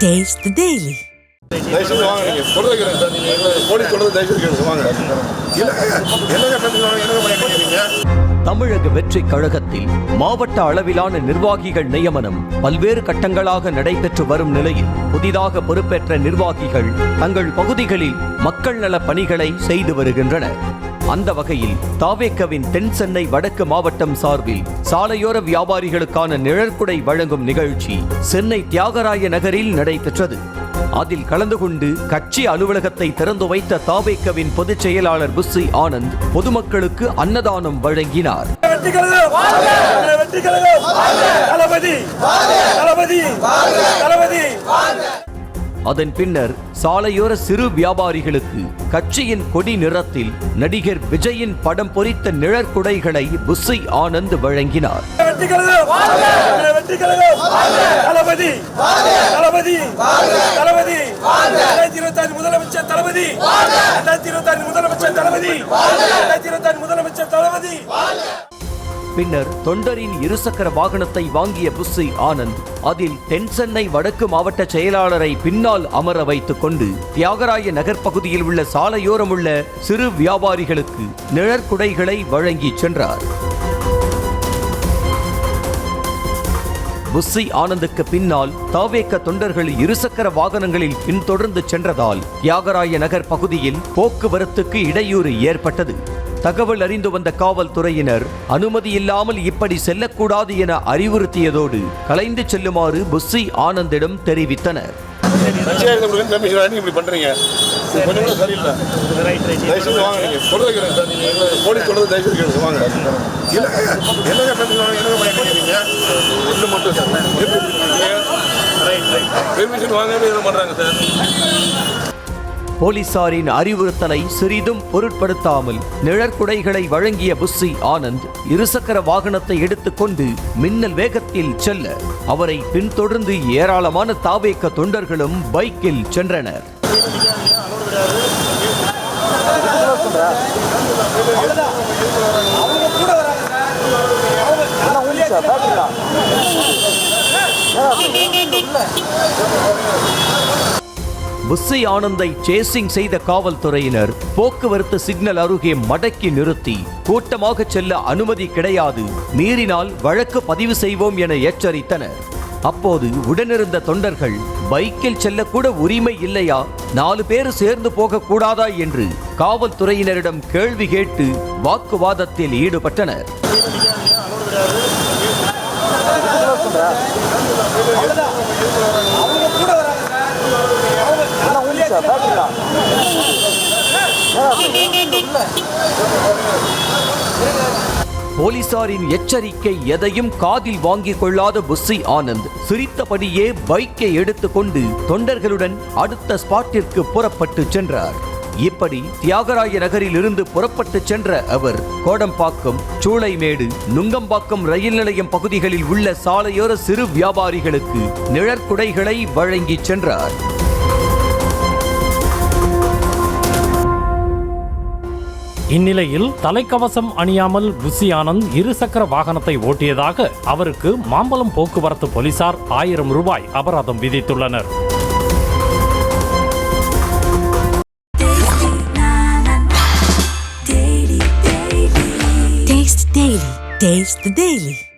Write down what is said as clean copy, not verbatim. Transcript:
Taste the Daily. தமிழக வெற்றி கழகத்தில் மாவட்ட அளவிலான நிர்வாகிகள் நியமனம் பல்வேறு கட்டங்களாக நடைபெற்று வரும் நிலையில் புதிதாக பொறுப்பேற்ற நிர்வாகிகள் தங்கள் பகுதிகளில் மக்கள் நல பணிகளை செய்து வருகின்றனர். அந்த வகையில் தாவேக்கவின் தென் சென்னை வடக்கு மாவட்டம் சார்பில் சாலையோர வியாபாரிகளுக்கான நிழற்குடை வழங்கும் நிகழ்ச்சி சென்னை தியாகராய நகரில் நடைபெற்றது. அதில் கலந்து கொண்டு கட்சி அலுவலகத்தை திறந்து வைத்த தாவேக்கவின் பொதுச் செயலாளர் புஸ்ஸி ஆனந்த் பொதுமக்களுக்கு அன்னதானம் வழங்கினார். அதன் பின்னர் சாலையோர சிறு வியாபாரிகளுக்கு கட்சியின் கொடி நிறத்தில் நடிகர் விஜயின் படம் பொறித்த நிழற்குடைகளை புஸ்ஸி ஆனந்த் வழங்கினார். பின்னர் தொண்டரின் இருசக்கர வாகனத்தை வாங்கிய புஸ்ஸி ஆனந்த் அதில் தென் சென்னை வடக்கு மாவட்ட செயலாளரை பின்னால் அமர வைத்துக் கொண்டு தியாகராய நகர் பகுதியில் உள்ள சாலையோரம் உள்ள சிறு வியாபாரிகளுக்கு நிழற்குடைகளை வழங்கி சென்றார். புஸ்ஸி ஆனந்துக்கு பின்னால் தாவேக்க தொண்டர்கள் இருசக்கர வாகனங்களில் பின்தொடர்ந்து சென்றதால் தியாகராய நகர் பகுதியில் போக்குவரத்துக்கு இடையூறு ஏற்பட்டது. தகவல் அறிந்து வந்த காவல்துறையினர் அனுமதி இல்லாமல் இப்படி செல்லக்கூடாது என அறிவுறுத்தியதோடு கலைந்து செல்லுமாறு புஸ்ஸி ஆனந்திடம் தெரிவித்தனர். போலீசாரின் அறிவுறுத்தலை சிறிதும் பொருட்படுத்தாமல் நிழற்குடைகளை வழங்கிய புஸ்ஸி ஆனந்த் இருசக்கர வாகனத்தை எடுத்துக்கொண்டு மின்னல் வேகத்தில் செல்ல அவரை பின்தொடர்ந்து ஏராளமான தாவேக்க தொண்டர்களும் பைக்கில் சென்றனர். புஸ்ஸி ஆனந்தை சேசிங் செய்த காவல்துறையினர் போக்குவரத்து சிக்னல் அருகே மடக்கி நிறுத்தி கூட்டமாக செல்ல அனுமதி கிடையாது, மீறினால் வழக்கு பதிவு செய்வோம் என எச்சரித்தனர். அப்போது உடனிருந்த தொண்டர்கள் பைக்கில் செல்லக்கூட உரிமை இல்லையா, 4 பேர் சேர்ந்து போக கூடாதா என்று காவல்துறையினரிடம் கேள்வி கேட்டு வாக்குவாதத்தில் ஈடுபட்டனர். போலீசாரின் எச்சரிக்கை எதையும் காதில் வாங்கிக் கொள்ளாத புஸ்ஸி ஆனந்த் சிரித்தபடியே பைக்கை எடுத்துக்கொண்டு தொண்டர்களுடன் அடுத்த ஸ்பாட்டிற்கு புறப்பட்டு சென்றார். இப்படி தியாகராய நகரில் இருந்து புறப்பட்டு சென்ற அவர் கோடம்பாக்கம், சூளைமேடு, நுங்கம்பாக்கம் ரயில் நிலையம் பகுதிகளில் உள்ள சாலையோர சிறு வியாபாரிகளுக்கு நிழற்குடைகளை வழங்கி சென்றார். இந்நிலையில் தலைக்கவசம் அணியாமல் புஸ்ஸி ஆனந்த் இருசக்கர வாகனத்தை ஓட்டியதாக அவருக்கு மாம்பலம் போக்குவரத்து போலீசார் 1000 ரூபாய் அபராதம் விதித்துள்ளனர். Taste the Daily.